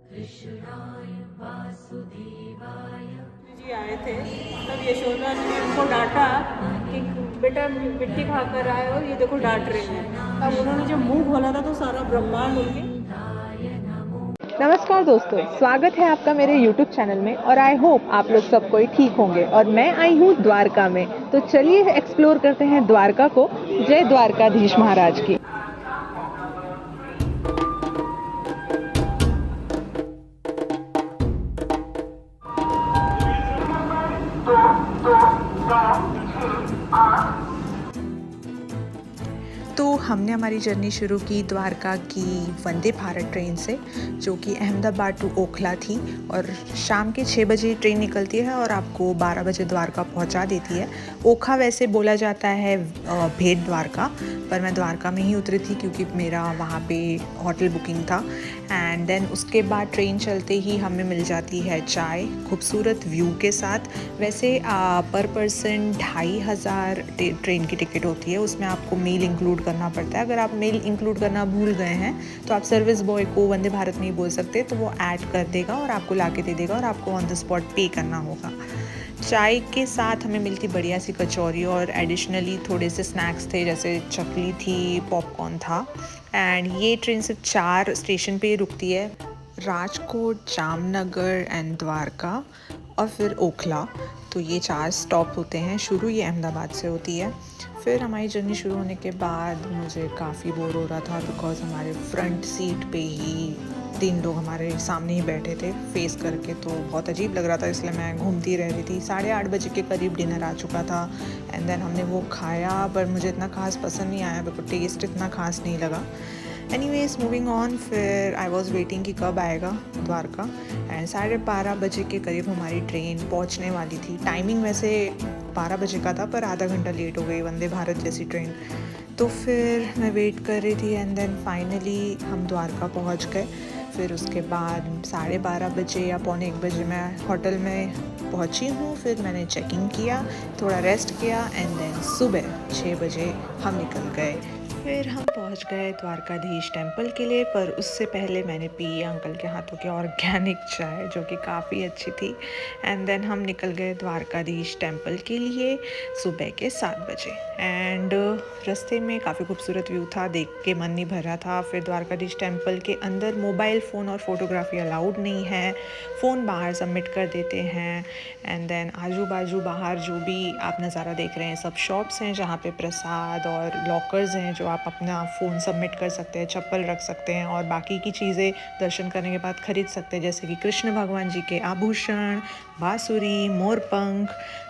कृष्णाय वासुदेवाय। जी आए थे तब यशोदा ने उनको डांटा कि बेटा मिट्टी खाकर आए हो, ये देखो डांट रहे हैं। अब उन्होंने जब मुंह खोला था तो सारा ब्रह्मांड उनके। नमस्कार दोस्तों, स्वागत है आपका मेरे YouTube चैनल में और आई होप आप लोग सब कोई ठीक होंगे। और मैं आई हूँ द्वारका में, तो चलिए एक्सप्लोर करते हैं द्वारका को। जय द्वारकाधीश महाराज की। तो हमने हमारी जर्नी शुरू की द्वारका की वंदे भारत ट्रेन से, जो कि अहमदाबाद टू ओखला थी। और शाम के 6 बजे ट्रेन निकलती है और आपको 12 बजे द्वारका पहुंचा देती है। ओखा वैसे बोला जाता है भेट द्वारका, पर मैं द्वारका में ही उतरी थी क्योंकि मेरा वहाँ पे होटल बुकिंग था। एंड देन उसके बाद ट्रेन चलते ही हमें मिल जाती है चाय खूबसूरत व्यू के साथ। वैसे पर पर्सन 2500 ट्रेन की टिकट होती है, उसमें आपको मील इंक्लूड करना पड़ता है। अगर आप मील इंक्लूड करना भूल गए हैं तो आप सर्विस बॉय को वंदे भारत में ही बोल सकते हैं, तो वो ऐड कर देगा और आपको ला के दे देगा और आपको ऑन द स्पॉट पे करना होगा। चाय के साथ हमें मिलती बढ़िया सी कचौरी और एडिशनली थोड़े से स्नैक्स थे, जैसे चकली थी, पॉपकॉर्न था। एंड ये ट्रेन सिर्फ 4 स्टेशन पे रुकती है, राजकोट, जामनगर एंड द्वारका और फिर ओखला। तो ये 4 स्टॉप होते हैं। शुरू ये अहमदाबाद से होती है। फिर हमारी जर्नी शुरू होने के बाद मुझे काफ़ी बोर हो रहा था बिकॉज़ हमारे फ्रंट सीट पे ही 3 लोग हमारे सामने ही बैठे थे फेस करके, तो बहुत अजीब लग रहा था, इसलिए मैं घूमती रह रही थी। 8:30 बजे के करीब डिनर आ चुका था एंड देन हमने वो खाया, पर मुझे इतना खास पसंद नहीं आया, बिल्कुल टेस्ट इतना खास नहीं लगा। एनीवेज मूविंग ऑन, फिर आई वॉज वेटिंग कि कब आएगा द्वारका। एंड 12:30 बजे के करीब हमारी ट्रेन पहुंचने वाली थी। टाइमिंग वैसे 12 बजे का था, पर आधा घंटा लेट हो गई, वंदे भारत जैसी ट्रेन। तो फिर मैं वेट कर रही थी एंड देन फाइनली हम द्वारका पहुंच गए। फिर उसके बाद 12:30 बजे या 1:45 बजे मैं होटल में पहुंची हूँ। फिर मैंने चेकिंग किया, थोड़ा रेस्ट किया एंड देन सुबह 6 बजे हम निकल गए। फिर हम पहुंच गए द्वारकाधीश टेंपल के लिए, पर उससे पहले मैंने पी अंकल के हाथों की ऑर्गेनिक चाय, जो कि काफ़ी अच्छी थी। एंड देन हम निकल गए द्वारकाधीश टेंपल के लिए सुबह के 7 बजे। एंड रास्ते में काफ़ी खूबसूरत व्यू था, देख के मन नहीं भर रहा था। फिर द्वारकाधीश टेंपल के अंदर मोबाइल फ़ोन और फोटोग्राफी अलाउड नहीं है, फ़ोन बाहर सबमिट कर देते हैं। एंड देन आजू बाजू बाहर जो भी आप नज़ारा देख रहे हैं सब शॉप्स हैं, जहाँ पे प्रसाद और लॉकर्स हैं, जो आप अपना फ़ोन सबमिट कर सकते हैं, चप्पल रख सकते हैं और बाकी की चीज़ें दर्शन करने के बाद ख़रीद सकते हैं, जैसे कि कृष्ण भगवान जी के आभूषण, बांसुरी, मोरपंख,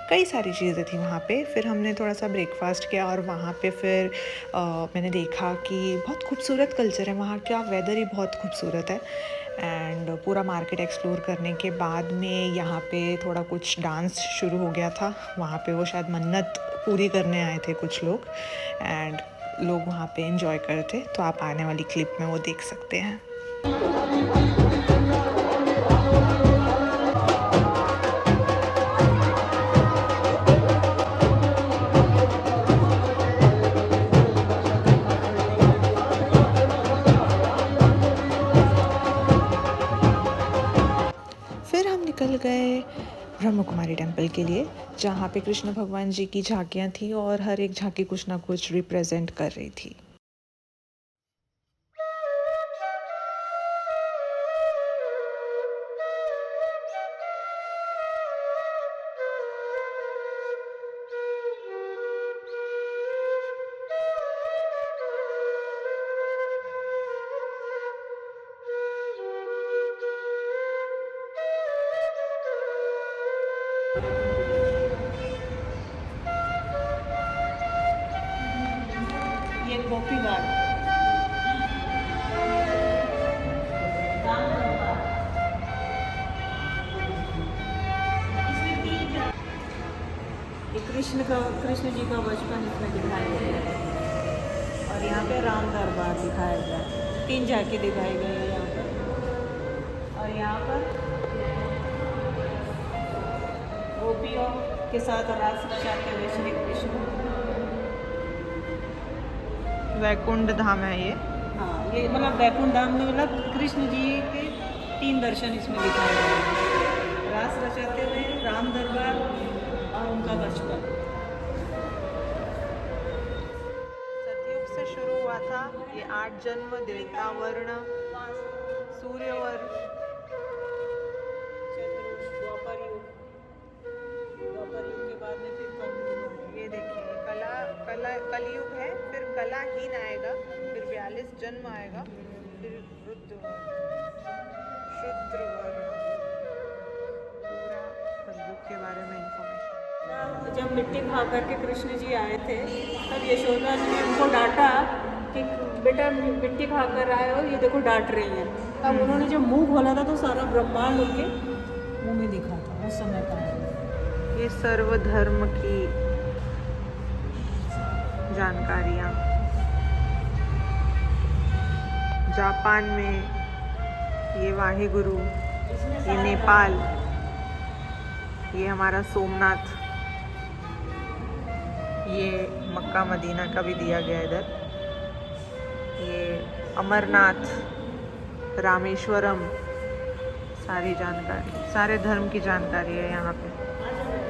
कई सारी चीज़ें थी वहाँ पे। फिर हमने थोड़ा सा ब्रेकफास्ट किया और वहाँ पे फिर मैंने देखा कि बहुत खूबसूरत कल्चर है वहाँ का, वेदर ही बहुत खूबसूरत है। एंड पूरा मार्केट एक्सप्लोर करने के बाद में यहाँ पे थोड़ा कुछ डांस शुरू हो गया था। वहाँ पे वो शायद मन्नत पूरी करने आए थे कुछ लोग, एंड लोग वहाँ पे एंजॉय कर रहे थे, तो आप आने वाली क्लिप में वो देख सकते हैं। फिर हम निकल गए ब्रह्म कुमारी टेम्पल के लिए, जहाँ पे कृष्ण भगवान जी की झांकियाँ थी और हर एक झांकी कुछ ना कुछ रिप्रेजेंट कर रही थी। ये गोपी घाट ये कृष्ण जी का बचपन इसमें दिखाया गया है। और यहाँ पे राम दरबार दिखाया गया है, 3 झांकी दिखाई गई है यहाँ पर। और यहाँ पर गोपियों के साथ रास रचाते हुए श्री कृष्ण। वैकुंठ धाम है ये। हाँ, ये मतलब वैकुंठ धाम में मतलब कृष्ण जी के 3 दर्शन इसमें दिखाए गए हैं। रास रचाते हुए राम दरबार और उनका बचपन। सतयुग से शुरू हुआ था ये 8 जन्म, देवता वर्ण, सूर्य वर्ण, द्वापर युग के बाद में फिर कलयुग है। ये देखिए कलयुग है, फिर कलाहीन आएगा, फिर 42 जन्म आएगा, फिर रुद्र वर्ण, शूद्र वर्ण, पूरा कलयुग के बारे में इंफॉर्मेशन। जब मिट्टी खा करके कृष्ण जी आए थे तब यशोदा जी ने उनको डांटा कि बेटा मिट्टी खा कर आए हो, ये देखो डांट रही है। तब उन्होंने जब मुंह खोला था तो सारा ब्रह्मांड उनके मुंह में दिखा था उस समय का। ये सर्वधर्म की जानकारियाँ। जापान में ये वाहेगुरु, ये नेपाल, ये हमारा सोमनाथ, ये मक्का मदीना का भी दिया गया इधर, ये अमरनाथ, रामेश्वरम, सारी जानकारी, सारे धर्म की जानकारी है यहाँ पे।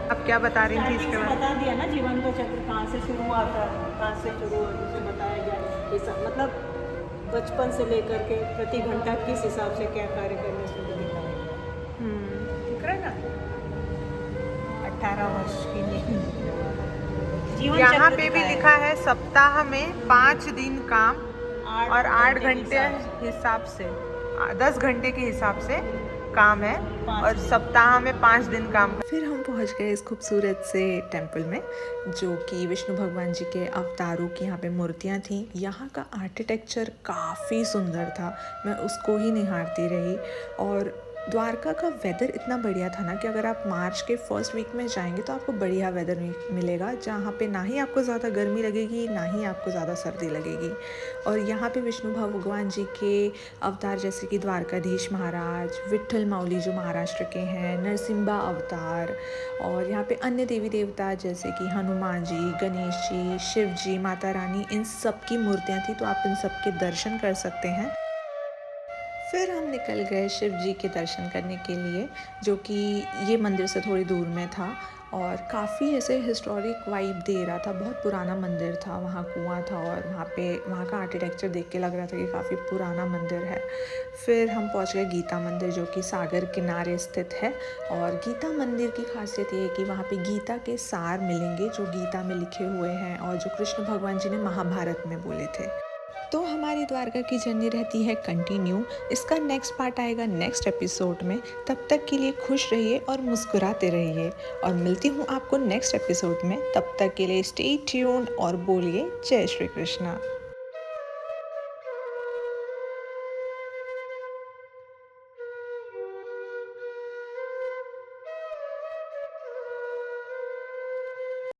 आप क्या बता रही थी इसके बारे में? बता दिया ना, जीवन का चक्र कहाँ से शुरू हुआ था, कहाँ से शुरू हुआ उसे बताया गया। ये सब मतलब बचपन से लेकर के प्रति घंटा किस हिसाब से क्या कार्य करने से दिखाया गया। ठीक है ना, 18 वर्ष की जीवन यहाँ चक्र पे भी दिखाया लिखा है सप्ताह में 5 दिन काम है। और 8 के घंटे हिसाब से। हिसाब से 10 घंटे के हिसाब से काम है, 5 और दिन। सप्ताह में 5 दिन काम। फिर हम पहुंच गए इस खूबसूरत से टेम्पल में, जो कि विष्णु भगवान जी के अवतारों की यहाँ पे मूर्तियाँ थीं। यहाँ का आर्किटेक्चर काफ़ी सुंदर था, मैं उसको ही निहारती रही। और द्वारका का वेदर इतना बढ़िया था ना कि अगर आप मार्च के फर्स्ट वीक में जाएंगे तो आपको बढ़िया वेदर मिलेगा, जहाँ पे ना ही आपको ज़्यादा गर्मी लगेगी, ना ही आपको ज़्यादा सर्दी लगेगी। और यहाँ पे विष्णु भगवान जी के अवतार जैसे कि द्वारकाधीश महाराज, विट्ठल माउली जो महाराष्ट्र के हैं, नरसिम्हा अवतार, और यहाँ पे अन्य देवी देवता जैसे कि हनुमान जी, गणेश जी, शिव जी, माता रानी, इन सब की मूर्तियाँ थी, तो आप इन सब के दर्शन कर सकते हैं। फिर हम निकल गए शिव जी के दर्शन करने के लिए, जो कि ये मंदिर से थोड़ी दूर में था और काफ़ी ऐसे हिस्टोरिक वाइब दे रहा था। बहुत पुराना मंदिर था, वहाँ कुआं था और वहाँ का आर्किटेक्चर देख के लग रहा था कि काफ़ी पुराना मंदिर है। फिर हम पहुँच गए गीता मंदिर, जो कि सागर किनारे स्थित है। और गीता मंदिर की खासियत ये है कि वहाँ पे गीता के सार मिलेंगे जो गीता में लिखे हुए हैं और जो कृष्ण भगवान जी ने महाभारत में बोले थे। तो हमारी द्वारका की जर्नी रहती है कंटिन्यू। इसका नेक्स्ट पार्ट आएगा नेक्स्ट एपिसोड में। तब तक के लिए खुश रहिए और मुस्कुराते रहिए, और मिलती हूँ आपको नेक्स्ट एपिसोड में। तब तक के लिए स्टे ट्यून्ड और बोलिए जय श्री कृष्णा।